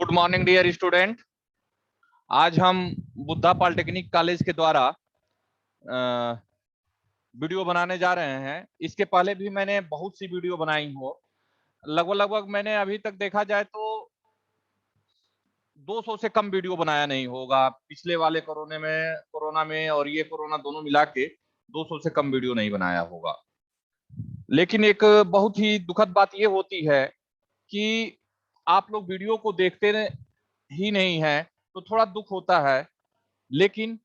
Good morning dear student. आज हम Buddha polytechnic college के द्वारा वीडियो बनाने जा रहे हैं। इसके पहले भी मैंने बहुत सी वीडियो बनाई हो। लगभग मैंने अभी तक देखा जाए तो 200 से कम वीडियो बनाया नहीं होगा। पिछले वाले कोरोना में और ये कोरोना दोनों मिला के 200 से कम वीडियो नहीं बनाया होगा। लेकिन एक बहुत ही दुखद बात ये होती है कि आप लोग वीडियो को देखते ही नहीं है, तो थोड़ा दुख होता है। लेकिन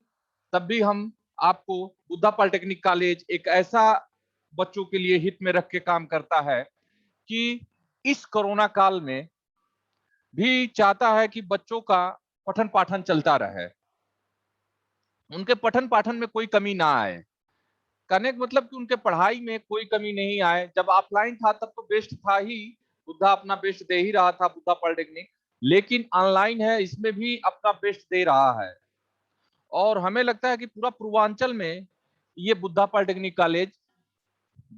तब भी हम आपको बुद्धा पॉलिटेक्निक कॉलेज एक ऐसा बच्चों के लिए हित में रख के काम करता है कि इस कोरोना काल में भी चाहता है कि बच्चों का पठन पाठन चलता रहे, उनके पठन पाठन में कोई कमी ना आए। कहने का मतलब कि उनके पढ़ाई में कोई कमी नहीं आए। जब ऑफलाइन था तब तो बेस्ट था ही, बुद्धा अपना बेस्ट दे ही रहा था बुद्धा पॉलिटेक्निक। लेकिन ऑनलाइन है, इसमें भी अपना बेस्ट दे रहा है। और हमें लगता है कि पूरा पूर्वांचल में ये बुद्धा पॉलिटेक्निक कॉलेज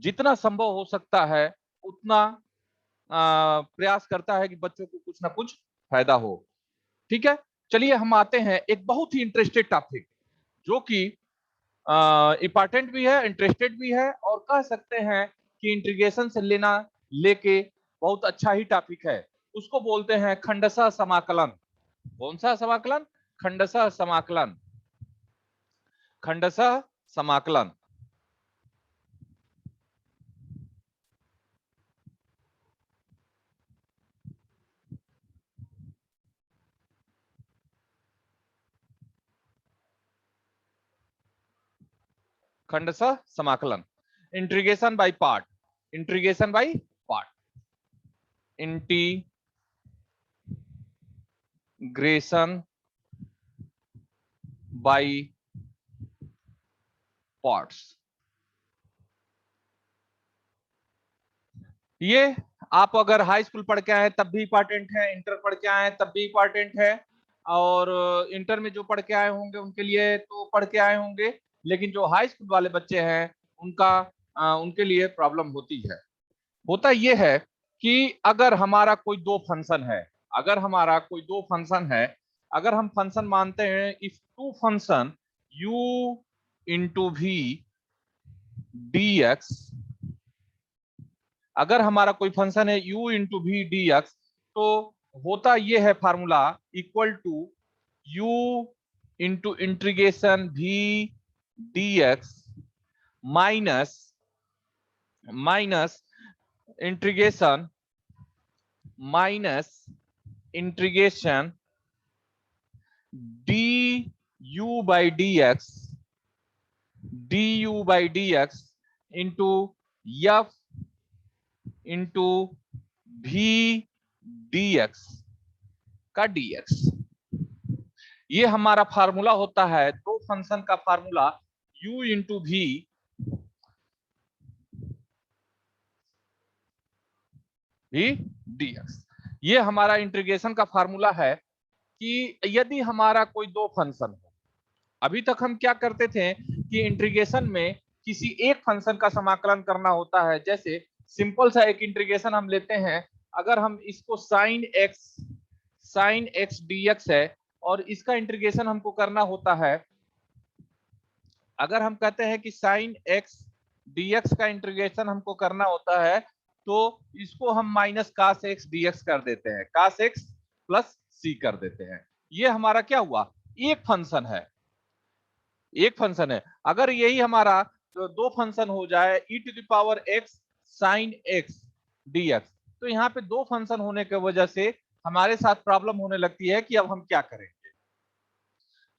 जितना संभव हो सकता है उतना प्रयास करता है कि बच्चों को कुछ ना कुछ फायदा हो। ठीक है, चलिए हम आते हैं एक बहुत ही इंटरेस्टेड टॉपिक, जो कि इंपॉर्टेंट भी है, इंटरेस्टेड भी है, और कह सकते हैं कि इंटीग्रेशन से लेके बहुत अच्छा ही टॉपिक है। उसको बोलते हैं खंडशः समाकलन। कौन सा समाकलन? खंडशः समाकलन। खंडशः समाकलन। खंडशः समाकलन। Integration by part. Integration by part. Integration by parts. ये आप अगर हाई स्कूल पढ़ के आए तब भी इंपॉर्टेंट है, इंटर पढ़ के आए तब भी इंपॉर्टेंट है, और इंटर में जो पढ़ के आए होंगे उनके लिए तो पढ़ के आए होंगे। लेकिन जो हाई स्कूल वाले बच्चे हैं उनके लिए प्रॉब्लम होती है। होता यह है कि अगर हमारा कोई दो फंक्शन है, अगर हम फंक्शन मानते हैं if two function u into v dx, अगर हमारा कोई फंक्शन है u इंटू वी dx, तो होता यह है formula equal to u into integration v dx minus integration du by dx into f into v dx का dx। ये हमारा फार्मूला होता है दो फंक्शन का formula u into v dx। ये हमारा इंटीग्रेशन का फार्मूला है कि यदि हमारा कोई दो फंक्शन हो, अभी तक हम क्या करते थे कि इंटीग्रेशन में किसी एक फंक्शन का समाकलन करना होता है। जैसे सिंपल सा एक इंटीग्रेशन हम लेते हैं, अगर हम इसको sin x dx है और इसका इंटीग्रेशन हमको करना होता है, अगर हम कहते हैं कि sin x dx का इंटीग्रेशन हमको करना होता है तो इसको हम माइनस cos x dx कर देते हैं, cos x प्लस c कर देते हैं। ये हमारा क्या हुआ? एक फंक्शन है। अगर यही हमारा दो फंक्शन हो जाए e to the power x sin x dx, तो यहाँ पे दो फंक्शन होने की वजह से हमारे साथ प्रॉब्लम होने लगती है कि अब हम क्या करेंगे।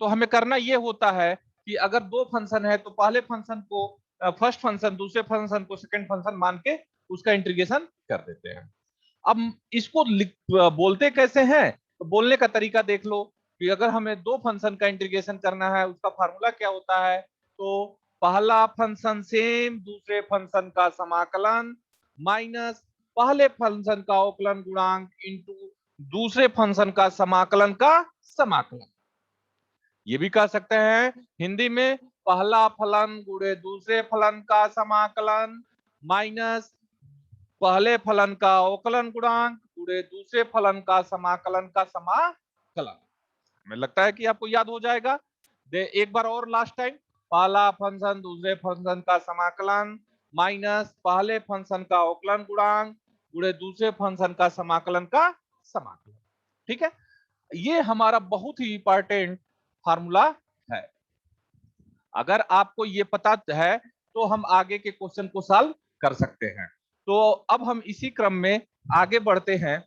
तो हमें करना ये होता है कि अगर दो फंक्शन है तो पहले फंक्शन को फर्स्ट फंक्शन, दूसरे फंक्शन को सेकंड फंक्शन मान के उसका इंटीग्रेशन कर देते हैं। अब इसको बोलते कैसे हैं, तो बोलने का तरीका देख लो कि अगर हमें दो फंक्शन का इंटीग्रेशन करना है उसका फार्मूला क्या होता है, तो पहला फंक्शन सेम दूसरे फंक्शन का समाकलन माइनस पहले फंक्शन का अवकलन गुणांक इंटू दूसरे फंक्शन का समाकलन का समाकलन। ये भी कह सकते हैं हिंदी में पहला फलन गुणे दूसरे फलन का समाकलन माइनस पहले फलन का अवकलन गुणांक गुणे दूसरे फलन का समाकलन का समाकलन। हमें लगता है कि आपको याद हो जाएगा। एक बार और लास्ट टाइम, पहला फंक्शन दूसरे फंक्शन का समाकलन माइनस पहले फंक्शन का अवकलन गुणांक गुणे दूसरे फंक्शन का समाकलन का समाकलन। ठीक है, ये हमारा बहुत ही इंपॉर्टेंट फार्मूला है। अगर आपको ये पता है तो हम आगे के क्वेश्चन को सॉल्व कर सकते हैं। तो अब हम इसी क्रम में आगे बढ़ते हैं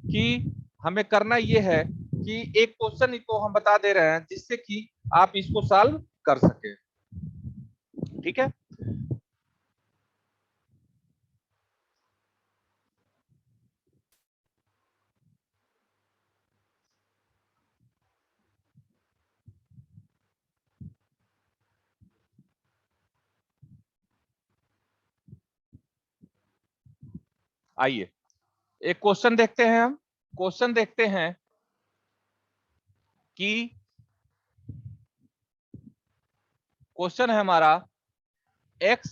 कि हमें करना ये है कि एक क्वेश्चन को हम बता दे रहे हैं जिससे कि आप इसको सॉल्व कर सके। ठीक है, आइए एक क्वेश्चन देखते हैं। हम क्वेश्चन देखते हैं कि क्वेश्चन है हमारा x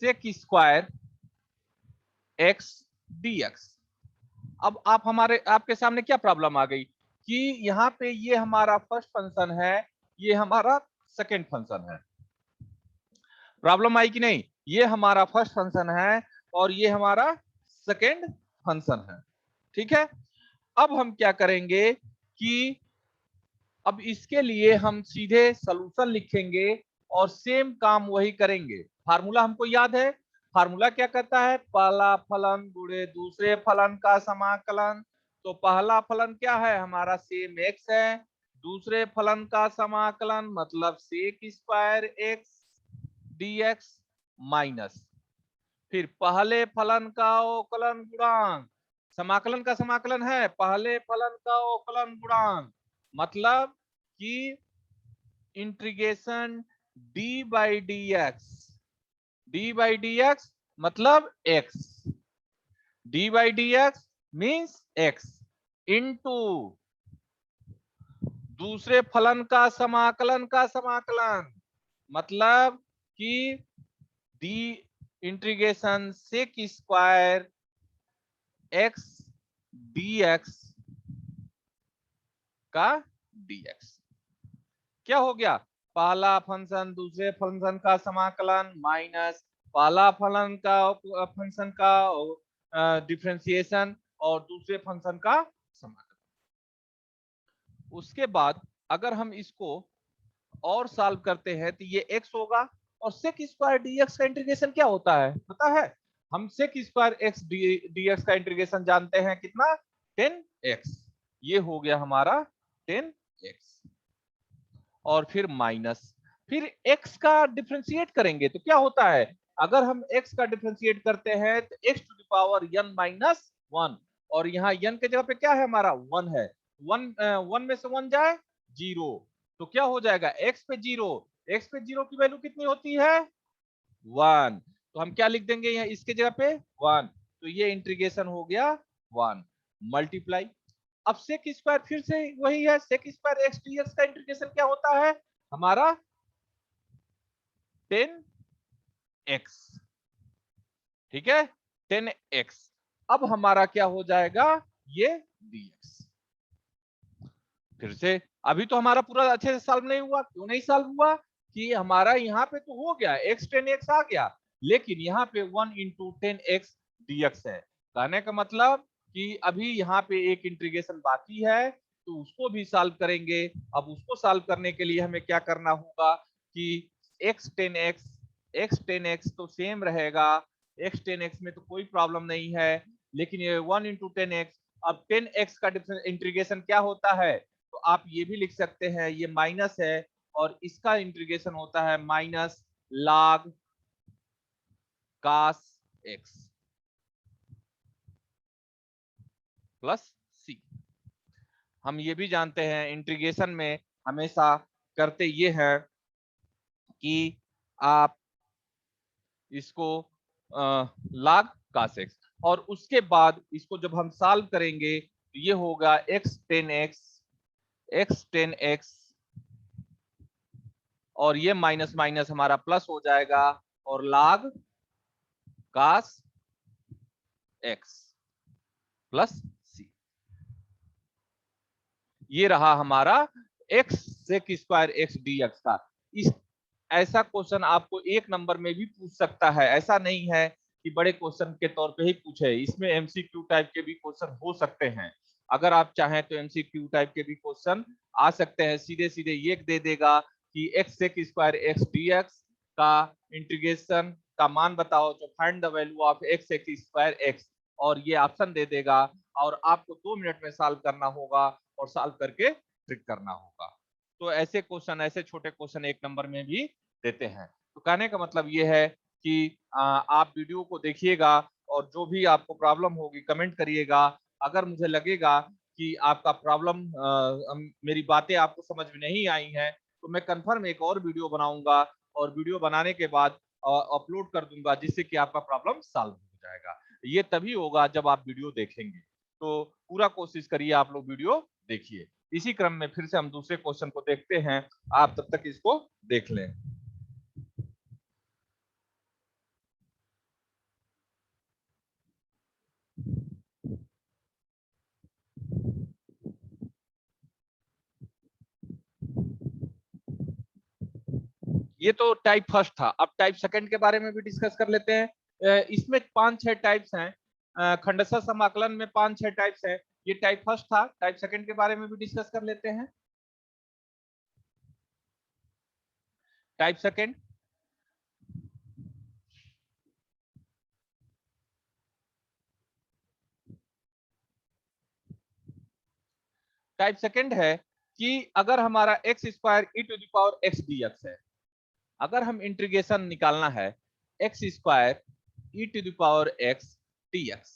sec square x dx। अब आपके सामने क्या प्रॉब्लम आ गई कि यहाँ पे ये हमारा फर्स्ट फंक्शन है, ये हमारा सेकंड फंक्शन है। प्रॉब्लम आई कि नहीं? ये हमारा फर्स्ट फंक्शन है और ये हमारा सेकंड फंक्शन है। ठीक है, अब हम क्या करेंगे कि अब इसके लिए हम सीधे सॉल्यूशन लिखेंगे और सेम काम वही करेंगे। फार्मूला हमको याद है। फार्मूला क्या कहता है? पहला फलन गुणे दूसरे फलन का समाकलन। तो पहला फलन क्या है? हमारा सेम x है। दूसरे फलन का समाकलन मतलब sec square x dx minus फिर पहले फलन का अवकलन गुणांक। समाकलन का समाकलन है पहले फलन का अवकलन गुणांक मतलब कि integration d by d x मतलब x, d by d x means x into दूसरे फलन का समाकलन मतलब कि d integration sec square x dx का dx। क्या हो गया? पहला फंक्शन दूसरे फंक्शन का समाकलन माइनस पहला फलन का फंक्शन का डिफरेंशिएशन और दूसरे फंक्शन का समाकलन। उसके बाद अगर हम इसको और सॉल्व करते हैं तो ये x होगा और सेक स्क्वायर dx का इंटीग्रेशन क्या होता है पता है? हम सेक स्क्वायर x dx का इंटीग्रेशन जानते हैं कितना? 10x। ये हो गया हमारा 10x और फिर माइनस फिर x का डिफरेंशिएट करेंगे तो क्या होता है? अगर हम x का डिफरेंशिएट करते हैं तो x to the power n minus 1 और यहाँ n के जगह पे क्या है? हमारा 1 है। 1 में से 1 जाए 0 तो क्या हो जाएगा? x पे 0 की वैल्यू कितनी होती है? 1। तो हम क्या लिख देंगे यहाँ इसके जगह पे? 1। तो ये इंटीग्रेशन हो गया 1 मल्टीप्लाई। अब सेक स्क्वायर फिर से वही है, सेक स्क्वायर x dx का इंटीग्रेशन क्या होता है? हमारा 10x। ठीक है, 10x। अब हमारा क्या हो जाएगा? ये dx। फिर से अभी तो हमारा पूरा अच्छे से सॉल्व नहीं हुआ। क्यों नहीं सॉल्व हुआ? कि हमारा यहाँ पे तो हो गया x 10x आ गया लेकिन यहाँ पे 1 इंटू 10x dx है। कहने का मतलब कि अभी यहाँ पे एक इंटीग्रेशन बाकी है तो उसको भी सॉल्व करेंगे। अब उसको सॉल्व करने के लिए हमें क्या करना होगा कि x 10x तो सेम रहेगा। x 10x में तो कोई प्रॉब्लम नहीं है लेकिन ये 1 इंटू 10x। अब 10x का इंटीग्रेशन क्या होता है? तो आप ये भी लिख सकते हैं ये माइनस है और इसका इंटीग्रेशन होता है minus log cos x plus C. हम ये भी जानते हैं इंटीग्रेशन में हमेशा करते ये हैं कि आप इसको log cos x और उसके बाद इसको जब हम सॉल्व करेंगे तो ये होगा x 10x और ये माइनस माइनस हमारा प्लस हो जाएगा और log cos x प्लस सी। ये रहा हमारा x sec square x dx का। इस ऐसा क्वेश्चन आपको एक नंबर में भी पूछ सकता है, ऐसा नहीं है कि बड़े क्वेश्चन के तौर पे ही पूछे, इसमें एमसीक्यू टाइप के भी क्वेश्चन हो सकते हैं। अगर आप चाहें तो एमसीक्यू टाइप के भी क्वेश्चन आ सकते हैं। सीधे सीधे ये दे देगा कि x sec square x dx का इंटीग्रेशन का मान बताओ, तो find the value of x sec square x, और ये ऑप्शन दे देगा और आपको 2 मिनट में सॉल्व करना होगा और सॉल्व करके ट्रिक करना होगा। तो ऐसे क्वेश्चन, ऐसे छोटे क्वेश्चन एक नंबर में भी देते हैं। तो कहने का मतलब ये है कि आप वीडियो को देखिएगा और जो भी आपको प्रॉब्लम होगी कमेंट करिएगा। अगर मुझे लगेगा कि आपका प्रॉब्लम, मेरी बातें आपको समझ में नहीं आई हैं, तो मैं कंफर्म एक और वीडियो बनाऊंगा और वीडियो बनाने के बाद अपलोड कर दूंगा, जिससे कि आपका प्रॉब्लम सॉल्व हो जाएगा। ये तभी होगा जब आप वीडियो देखेंगे। तो पूरा कोशिश करिए आप लोग वीडियो देखिए। इसी क्रम में फिर से हम दूसरे क्वेश्चन को देखते हैं, आप तब तक इसको देख लें। ये तो टाइप फर्स्ट था, अब टाइप सेकंड के बारे में भी डिस्कस कर लेते हैं। इसमें 5-6 टाइप्स हैं। खंडशः समाकलन में 5-6 टाइप्स हैं। ये टाइप फर्स्ट था, टाइप सेकंड के बारे में भी डिस्कस कर लेते हैं। टाइप सेकंड, टाइप सेकंड है कि अगर हमारा x square e to the power x dx है, अगर हम इंटीग्रेशन निकालना है x square e to the power x dx,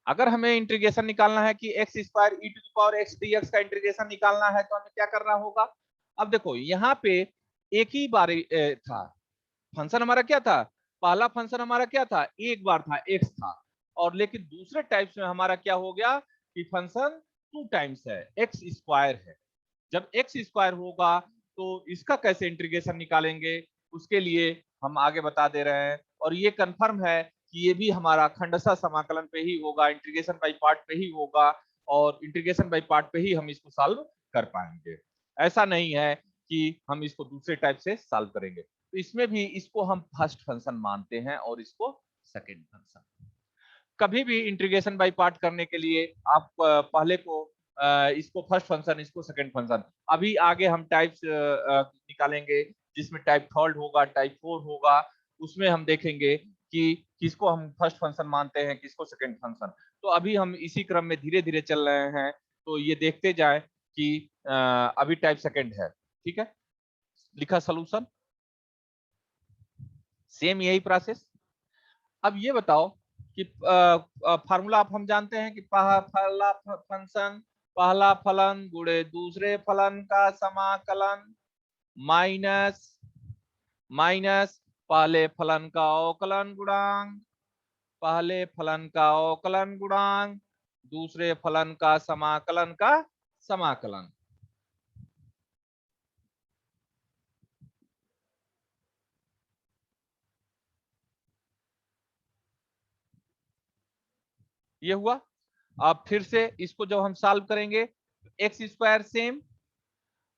अगर हमें इंटीग्रेशन निकालना है कि x square e to the power x dx का इंटीग्रेशन निकालना है, तो हमें क्या करना होगा। अब देखो यहाँ पे एक ही बार था फंक्शन हमारा, क्या था, पहला फंक्शन हमारा क्या था, एक बार था, एक्स था। और लेकिन दूसरे टाइप्स में हमारा क्या हो गया कि फंक्शन 2 टाइम्स है, एक्स स्क्वायर है। जब एक्स स्क्वायर होगा तो इसका कैसे इंटीग्रेशन निकालेंगे, उसके लिए हम आगे बता दे रहे हैं। और ये कंफर्म है कि ये भी हमारा खंडशः समाकलन पे ही होगा, इंटीग्रेशन बाई पार्ट पे ही होगा, और इंटीग्रेशन बाई पार्ट पे ही हम इसको सॉल्व कर पाएंगे। ऐसा नहीं है कि हम इसको दूसरे टाइप से सॉल्व करेंगे। तो इसमें भी इसको हम फर्स्ट फंक्शन मानते हैं और इसको सेकेंड फंक्शन। कभी भी इंटीग्रेशन बाय पार्ट करने के लिए आप पहले को इसको फर्स्ट फंक्शन, इसको सेकंड फंक्शन, अभी आगे हम टाइप्स निकालेंगे, जिसमें टाइप थर्ड होगा, टाइप फोर होगा, उसमें हम देखेंगे कि किसको हम फर्स्ट फंक्शन मानते हैं, किसको सेकंड फंक्शन। तो अभी हम इसी क्रम में धीरे धीरे चल रहे हैं, तो ये देखते जाए कि अभी टाइप सेकंड है। ठीक है, लिखा सोल्यूशन, सेम यही प्रोसेस। अब ये बताओ कि फार्मूला आप हम जानते हैं कि पहला फंक्शन, पहला फलन गुणे दूसरे फलन का समाकलन माइनस माइनस पहले फलन का अवकलन गुणांक, पहले फलन का अवकलन गुणांक दूसरे फलन का समाकलन का समाकलन। ये हुआ। अब फिर से इसको जब हम सॉल्व करेंगे, एक्स स्क्वायर सेम,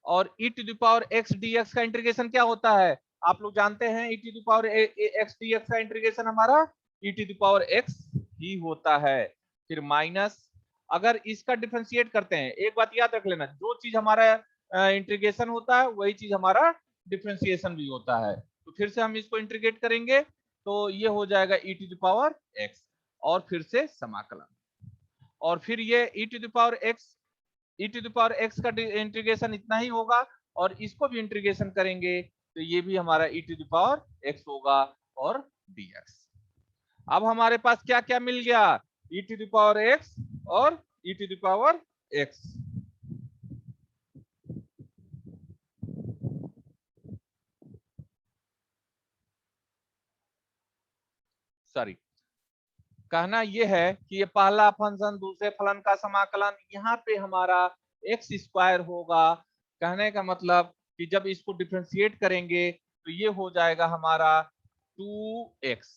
और e to the power x dx का इंटीग्रेशन क्या होता है, आप लोग जानते हैं। e to the power x dx का इंटीग्रेशन हमारा e to the power x ही होता है। फिर माइनस, अगर इसका डिफरेंशिएट करते हैं, एक बात याद रख लेना, जो चीज हमारा इंटीग्रेशन होता है वही चीज हमारा डिफरेंशिएशन भी होता है। तो फिर से हम इसको इंटीग्रेट करेंगे तो ये हो जाएगा e to the power x, और फिर से समाकलन, और फिर ये e to the power x, e to the power x का इंटीग्रेशन इतना ही होगा, और इसको भी इंटीग्रेशन करेंगे तो ये भी हमारा e to the power x होगा और dx। अब हमारे पास क्या क्या मिल गया, e to the power x और e to the power x। Sorry, कहना यह है कि ये पहला फंक्शन दूसरे फलन का समाकलन, यहाँ पे हमारा एक्स स्क्वायर होगा। कहने का मतलब कि जब इसको डिफ्रेंशिएट करेंगे तो ये हो जाएगा हमारा 2x,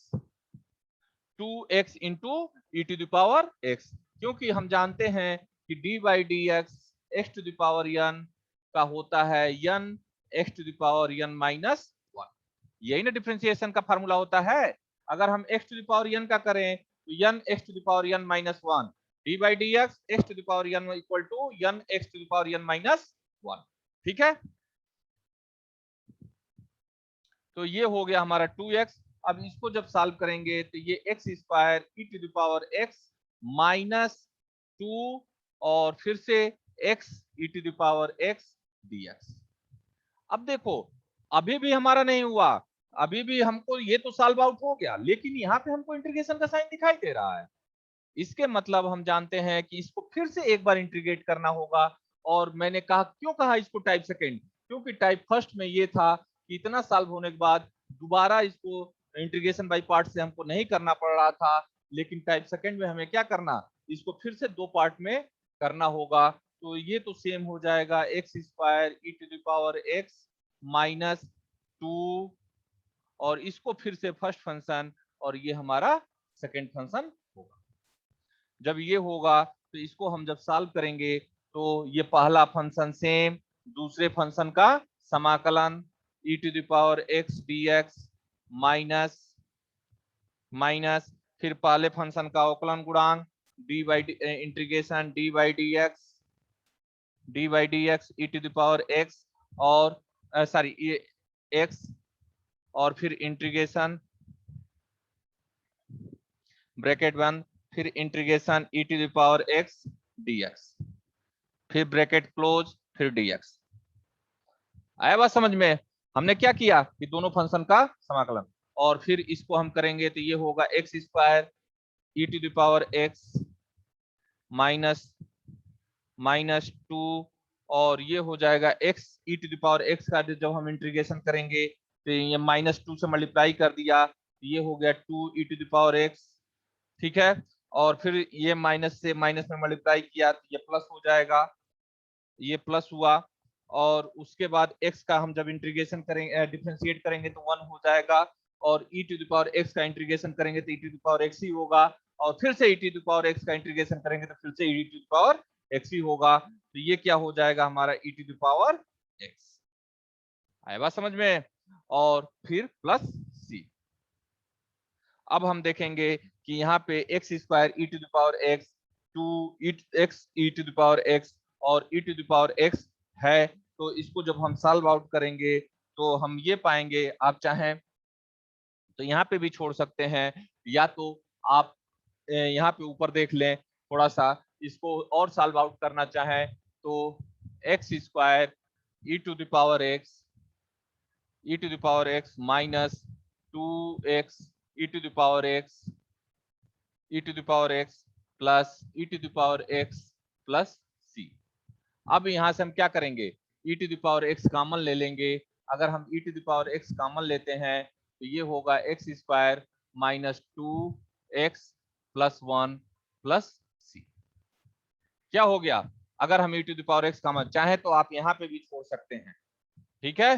2x into e to the power x, क्योंकि हम जानते हैं कि d by d x x to the power n का होता है n x to the power n minus 1। यही ना डिफरेंशिएशन का फार्मूला होता है। अगर हम x to the power n का करें तो n x to the power n minus 1, d by d x x to the power n equal to n x to the power n minus 1। ठीक है, तो ये हो गया हमारा 2x। अब इसको जब सॉल्व करेंगे तो ये x square e to the power x minus 2 और फिर से x e to the power x dx। अब देखो, अभी भी हमारा नहीं हुआ, अभी भी हमको ये तो सॉल्व आउट हो गया, लेकिन यहाँ पे हमको इंटीग्रेशन का साइन दिखाई दे रहा है। इसके मतलब हम जानते हैं कि इसको फिर से एक बार इंटीग्रेट करना होगा। और मैंने कहा, क्यों कहा इसको टाइप सेकेंड, क्योंकि टाइप फर्स्ट में ये था कि इतना सॉल्व होने के बाद दोबारा इसको इंटीग्रेशन बाय पार्ट से हमको नहीं करना पड़ रहा था, लेकिन टाइप सेकेंड में हमें क्या करना, इसको फिर से दो पार्ट में करना होगा। तो ये तो सेम हो जाएगा x square e to the power x minus 2 और इसको फिर से फर्स्ट फंक्शन और ये हमारा सेकेंड फंक्शन होगा। जब ये होगा तो इसको हम जब सॉल्व करेंगे तो ये पहला फंक्शन सेम, दूसरे फंक्शन का समाकलन e to the power x dx minus minus फिर पहले फंक्शन का अवकलन गुणांक d by integration d by d x e to the power x और सॉरी x और फिर इंटीग्रेशन ब्रैकेट बंद फिर integration e to the power x dx फिर ब्रैकेट क्लोज फिर dx। आया बात समझ में? हमने क्या किया कि दोनों फंक्शन का समाकलन और फिर इसको हम करेंगे तो ये होगा x square e to the power x minus minus 2 और ये हो जाएगा x e to the power x का जब हम इंटीग्रेशन करेंगे तो ये माइनस 2 से मल्टीप्लाई कर दिया तो ये हो गया 2 ई टू द पावर x। ठीक है, और फिर ये माइनस से माइनस में मल्टीप्लाई किया तो ये प्लस हो जाएगा, ये प्लस हुआ और उसके बाद x का हम जब इंटीग्रेशन करेंगे डिफरेंशिएट करेंगे तो 1 हो जाएगा और e to the power x का इंटीग्रेशन करेंगे तो e to the power x ही होगा और फिर से e to the power x का इंटीग्रेशन करेंगे तो फिर से e to the power x ही होगा। तो ये क्या हो जाएगा हमारा e to the power x। आया बात समझ में? और फिर प्लस c। अब हम देखेंगे कि यहाँ पे x square e to the power x two x e to the power x और e to the power x है, तो इसको जब हम सॉल्व आउट करेंगे तो हम ये पाएंगे, आप चाहें तो यहाँ पे भी छोड़ सकते हैं या तो आप यहाँ पे ऊपर देख लें थोड़ा सा, इसको और सॉल्व आउट करना चाहें तो x square e to the power x minus 2x e to the power x plus e to the power x plus c। अब यहां से हम क्या करेंगे, e to the power x common ले लेंगे। अगर हम e to the power x common लेते हैं तो ये होगा x square minus 2x plus 1 plus c। क्या हो गया, अगर हम e to the power x common चाहे तो आप यहाँ पे भी छोड़ सकते हैं। ठीक है,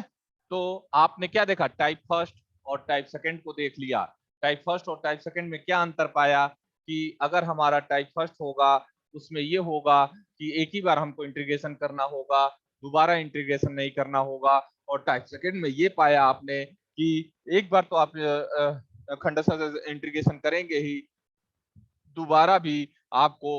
तो आपने क्या देखा, टाइप फर्स्ट और टाइप सेकंड को देख लिया। टाइप फर्स्ट और टाइप सेकंड में क्या अंतर पाया कि अगर हमारा टाइप फर्स्ट होगा उसमें ये होगा कि एक ही बार हमको इंटीग्रेशन करना होगा, दोबारा इंटीग्रेशन नहीं करना होगा। और टाइप सेकंड में ये पाया आपने कि एक बार तो आप खंडशः से इंटीग्रेशन करेंगे ही, दोबारा भी आपको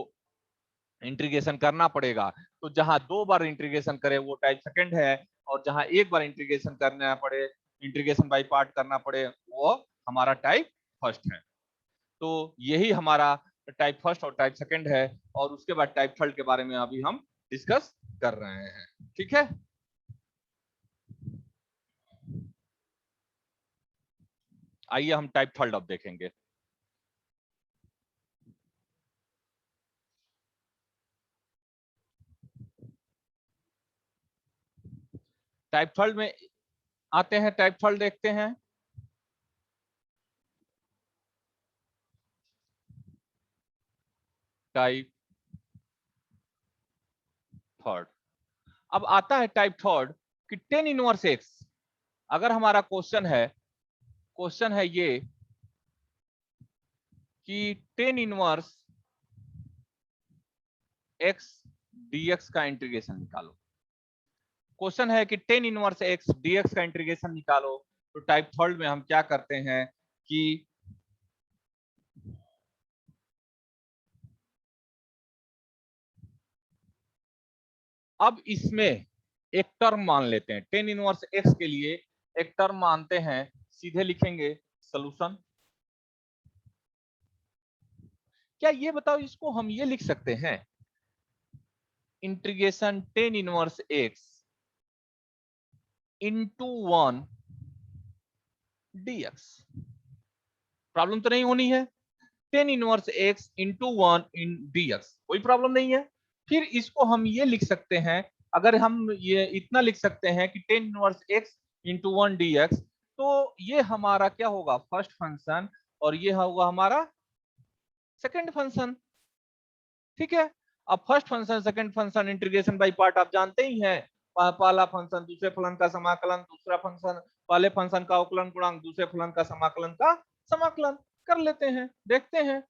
इंटीग्रेशन करना पड़ेगा। तो जहां दो बार इंटीग्रेशन करे वो टाइप सेकंड है और जहां एक बार इंटीग्रेशन करना पड़े, इंटीग्रेशन बाय पार्ट करना पड़े, वो हमारा टाइप फर्स्ट है। तो यही हमारा टाइप फर्स्ट और टाइप सेकंड है और उसके बाद टाइप थर्ड के बारे में अभी हम डिस्कस कर रहे हैं। ठीक है, आइए हम टाइप थर्ड अब देखेंगे। टाइप थर्ड में आते हैं, टाइप थर्ड देखते हैं। टाइप थर्ड, अब आता है टाइप थर्ड कि टेन इनवर्स एक्स। अगर हमारा क्वेश्चन है ये कि टेन इनवर्स एक्स डीएक्स का इंटीग्रेशन निकालो। क्वेश्चन है कि टेन इनवर्स एक्स डीएक्स का इंटीग्रेशन निकालो। तो टाइप थर्ड में हम क्या करते हैं कि अब इसमें एक टर्म मान लेते हैं, टेन इनवर्स एक्स के लिए एक टर्म मानते हैं, सीधे लिखेंगे सॉल्यूशन। क्या ये बताओ, इसको हम ये लिख सकते हैं integration tan inverse x into 1 dx. Problem तो नहीं होनी है। Tan inverse x into 1 in dx, कोई प्रॉब्लम नहीं है। फिर इसको हम ये लिख सकते हैं, अगर हम ये इतना लिख सकते हैं कि tan inverse x into 1 dx, तो ये हमारा क्या होगा, फर्स्ट फंक्शन, और ये होगा हमारा सेकंड फंक्शन। ठीक है। अब first function second function integration by part आप जानते ही हैं। पहला फंक्शन दूसरे फलन का समाकलन, दूसरा फंक्शन पहले फंक्शन का अवकलन गुणांक दूसरे फलन का समाकलन कर लेते हैं, देखते हैं।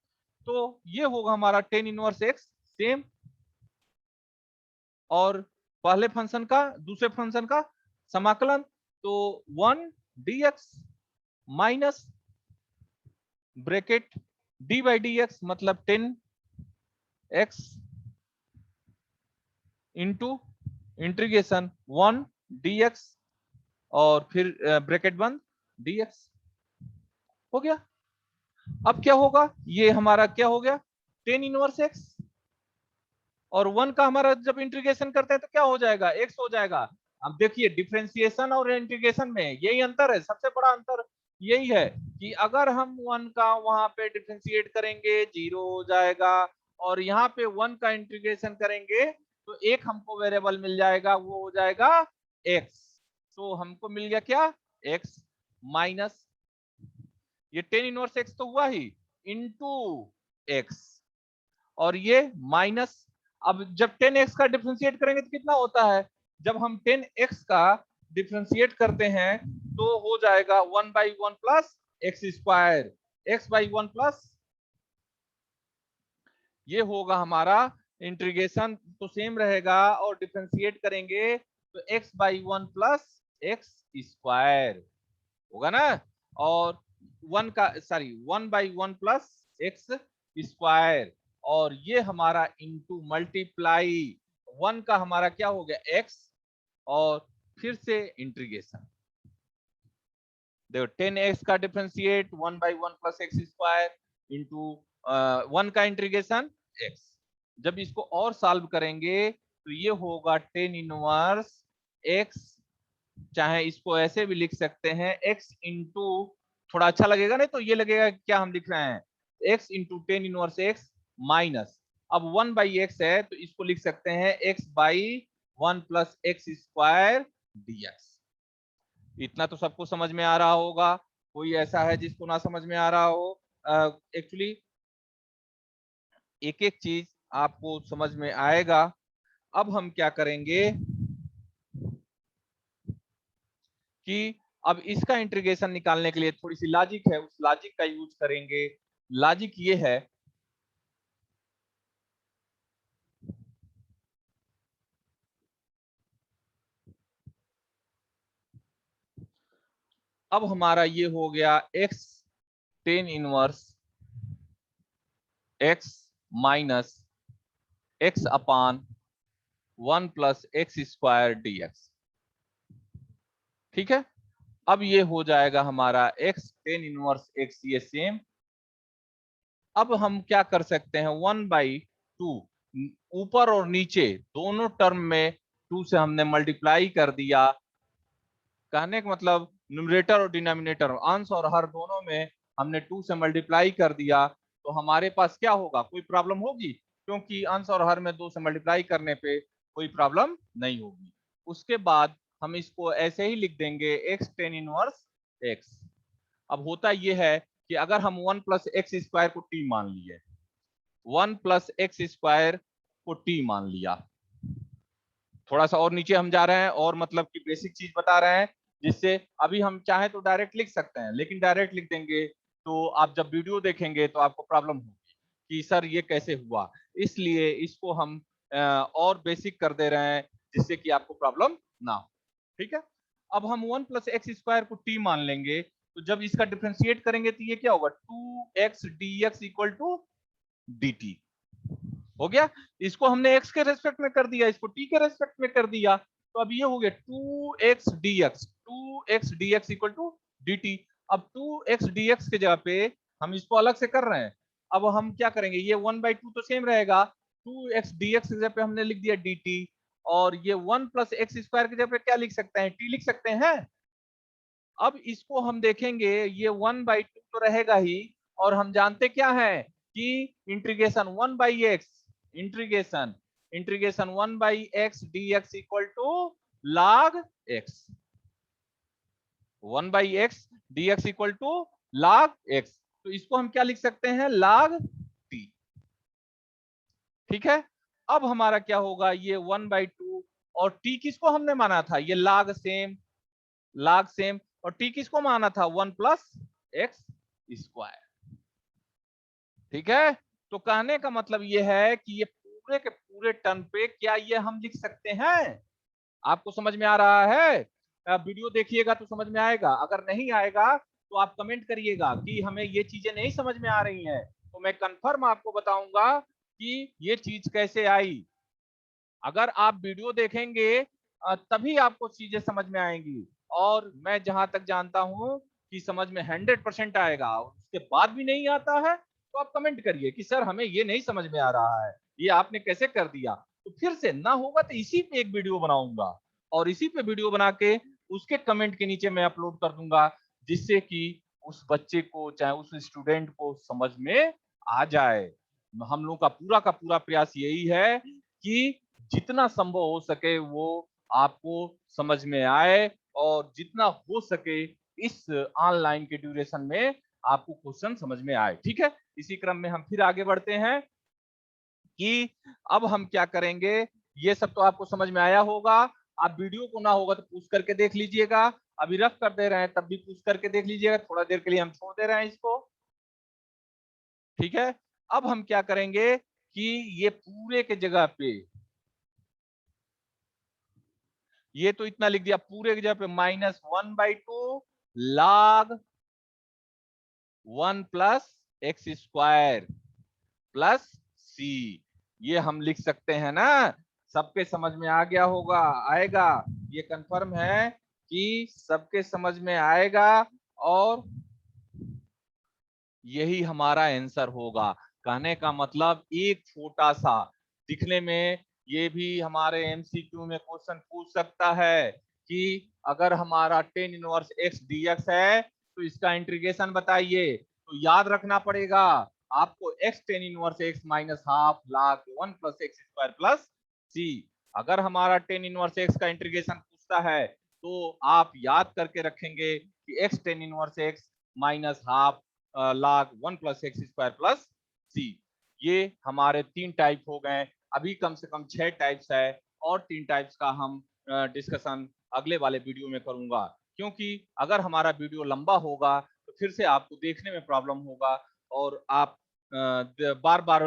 तो ये होगा हमारा टेन इनवर्स एक्स सेम, और पहले फंक्शन का दूसरे फंक्शन का समाकलन, तो 1 dx minus bracket D by d x, मतलब 10x इंटू इंटीग्रेशन 1 dx और फिर ब्रैकेट बंद dx। हो गया। अब क्या होगा, ये हमारा क्या हो गया, टेन इनवर्स एक्स, और 1 का हमारा जब इंटीग्रेशन करते हैं तो क्या हो जाएगा, x हो जाएगा। अब देखिए डिफरेंशिएशन और इंटीग्रेशन में यही अंतर है, सबसे बड़ा अंतर यही है कि अगर हम 1 का वहां पे डिफरेंशिएट करेंगे 0 हो जाएगा, और यहाँ पे 1 का इंटीग्रेशन करेंगे तो एक हमको वेरिएबल मिल जाएगा, वो हो जाएगा x। तो हमको मिल गया क्या, x माइनस ये टेन इनवर्स x तो हुआ ही, इंटू x, और ये माइनस। अब जब 10x का डिफरेंशिएट करेंगे तो कितना होता है, जब हम 10x का डिफरेंशिएट करते हैं तो हो जाएगा 1/1 plus X square, x by 1 plus, ये होगा हमारा इंटीग्रेशन तो सेम रहेगा, और डिफरेंशिएट करेंगे तो x/1 प्लस एक्स स्क्वायर होगा ना, और 1/1 प्लस एक्स स्क्वायर, और ये हमारा इंटू मल्टीप्लाई 1 का हमारा क्या हो गया x, और फिर से इंटीग्रेशन, देखो 10x का differentiate 1/1 plus X square into 1 का इंटीग्रेशन x। जब इसको और सॉल्व करेंगे तो ये होगा 10 इनवर्स x, चाहे इसको ऐसे भी लिख सकते हैं x इंटू, थोड़ा अच्छा लगेगा नहीं तो ये लगेगा क्या हम लिख रहे हैं, x into 10 inverse x minus, अब 1/x है तो इसको लिख सकते हैं x/1 plus X square dx। इतना तो सबको समझ में आ रहा होगा, कोई ऐसा है जिसको ना समझ में आ रहा हो। एक्चुअली एक एक चीज आपको समझ में आएगा। अब हम क्या करेंगे कि अब इसका इंटीग्रेशन निकालने के लिए थोड़ी सी लॉजिक है, उस लॉजिक का यूज करेंगे। लॉजिक ये है, अब हमारा ये हो गया x 10 inverse x minus x अपान 1 प्लस एक्स स्क्वायर dx। ठीक है। अब ये हो जाएगा हमारा x 10 इनवर्स x, ये सेम। अब हम क्या कर सकते हैं, 1/2 ऊपर और नीचे दोनों टर्म में 2 से हमने मल्टीप्लाई कर दिया, कहने का मतलब न्यूमरेटर और डिनोमिनेटर अंश और हर दोनों में हमने 2 से मल्टीप्लाई कर दिया, तो हमारे पास क्या होगा, कोई प्रॉब्लम होगी, क्योंकि अंश और हर में 2 से मल्टीप्लाई करने पे कोई प्रॉब्लम नहीं होगी। उसके बाद हम इसको ऐसे ही लिख देंगे x 10 इनवर्स x। अब होता यह है कि अगर हम 1 प्लस एक्स स्क्वायर को t मान लिए, 1 प्लस एक्स स्क्वायर को t मान लिया, थोड़ा सा और नीचे हम जा रहे हैं और मतलब कि बेसिक चीज बता रहे हैं, जिससे अभी हम चाहे तो डायरेक्ट लिख सकते हैं, लेकिन डायरेक्ट लिख देंगे तो आप जब वीडियो देखेंगे तो आपको प्रॉब्लम होगी कि सर ये कैसे हुआ। इसलिए इसको हम और बेसिक कर दे रहे हैं जिससे कि आपको प्रॉब्लम ना हो। ठीक है, अब हम 1 प्लस एक्स स्क्वायर को t मान लेंगे, तो जब इसका डिफरेंशिएट करेंगे तो ये क्या होगा, 2x dx equal to dt हो गया। इसको हमने x के रेस्पेक्ट में कर दिया, इसको t के रेस्पेक्ट में कर दिया, तो अब ये हो गया 2x dx equal to dt। अब 2x dx के जगह पे हम इसको अलग से कर रहे हैं। अब हम क्या करेंगे, ये 1/2 तो सेम रहेगा, 2x dx की जगह पे हमने लिख दिया dt, और ये 1 प्लस एक्स स्क्वायर की जगह पे क्या लिख सकते हैं, t लिख सकते हैं। अब इसको हम देखेंगे, ये 1/2 तो रहेगा ही, और हम जानते क्या है कि integration 1/x, integration integration 1/x dx equal to log x, 1/x dx equal to log x, तो इसको हम क्या लिख सकते हैं, log t। ठीक है, अब हमारा क्या होगा, ये 1/2, और t किसको हमने माना था, ये log सेम, log सेम, और t किसको माना था, 1 प्लस एक्स स्क्वायर। ठीक है, तो कहने का मतलब ये है कि ये पूरे के पूरे टर्म पे क्या ये हम लिख सकते हैं। आपको समझ में आ रहा है, वीडियो देखिएगा तो समझ में आएगा, अगर नहीं आएगा तो आप कमेंट करिएगा कि हमें ये चीजें नहीं समझ में आ रही हैं, तो मैं कंफर्म आपको बताऊंगा कि ये चीज कैसे आई। अगर आप वीडियो देखेंगे तभी आपको चीजें समझ में आएंगी, और मैं जहां तक जानता हूं कि समझ में 100% आएगा। उसके बाद भी नहीं आता है तो आप कमेंट करिए कि सर हमें ये नहीं समझ में आ रहा है, ये आपने कैसे कर दिया। तो फिर से ना होगा तो इसी पे एक वीडियो बनाऊंगा, और इसी पे वीडियो बना के उसके कमेंट के नीचे मैं अपलोड कर दूंगा, जिससे कि उस बच्चे को चाहे उस स्टूडेंट को समझ में आ जाए। हम लोग का पूरा प्रयास यही है कि जितना संभव हो सके वो आपको समझ में आए, और जितना हो सके इस ऑनलाइन के ड्यूरेशन में आपको क्वेश्चन समझ में आए। ठीक है, इसी क्रम में हम फिर आगे बढ़ते हैं कि अब हम क्या करेंगे। ये सब तो आपको समझ में आया होगा, आप वीडियो को ना होगा तो पूछ करके देख लीजिएगा, अभी रफ कर दे रहे हैं तब भी पूछ करके देख लीजिएगा, थोड़ा देर के लिए हम छोड़ दे रहे हैं इसको। ठीक है, अब हम क्या करेंगे कि ये पूरे के जगह पे, ये तो इतना लिख दिया, पूरे की जगह पे -1/2 log 1 plus X square plus सी, ये हम लिख सकते हैं ना। सबके समझ में आ गया होगा, आएगा, ये कंफर्म है कि सबके समझ में आएगा, और यही हमारा आंसर होगा। कहने का मतलब एक छोटा सा, दिखने में ये भी हमारे एमसीक्यू में क्वेश्चन पूछ सकता है कि अगर हमारा tan इनवर्स x dx है तो इसका इंटीग्रेशन बताइए, तो याद रखना पड़ेगा आपको x tan inverse x minus half log 1 plus X square plus C. अगर हमारा tan इनवर्स x का इंटीग्रेशन पूछता है तो आप याद करके रखेंगे कि x tan inverse x minus half log 1 plus X square plus सी। ये हमारे 3 टाइप हो गए, अभी कम से कम 6 टाइप्स है, और 3 टाइप्स का हम डिस्कशन अगले वाले वीडियो में करूंगा, क्योंकि अगर हमारा वीडियो लंबा होगा तो फिर से आपको देखने में प्रॉब्लम होगा, और आप बार बार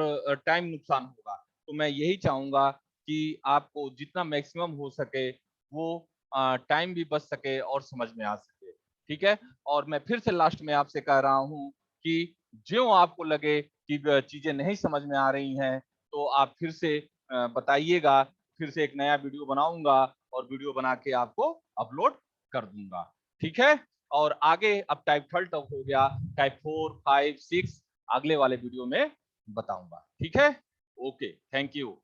टाइम नुकसान होगा। तो मैं यही चाहूंगा कि आपको जितना मैक्सिमम हो सके वो टाइम भी बच सके और समझ में आ सके। ठीक है, और मैं फिर से लास्ट में आपसे कह रहा हूं कि जो आपको लगे कि चीजें नहीं समझ में आ रही हैं तो आप फिर से बताइएगा, फिर से एक नया वीडियो बनाऊंगा, और वीडियो बना के आपको अपलोड कर दूंगा। ठीक है, और आगे अब टाइप 3 तक हो गया, टाइप 4, 5, 6 अगले वाले वीडियो में बताऊंगा। ठीक है, ओके, थैंक यू।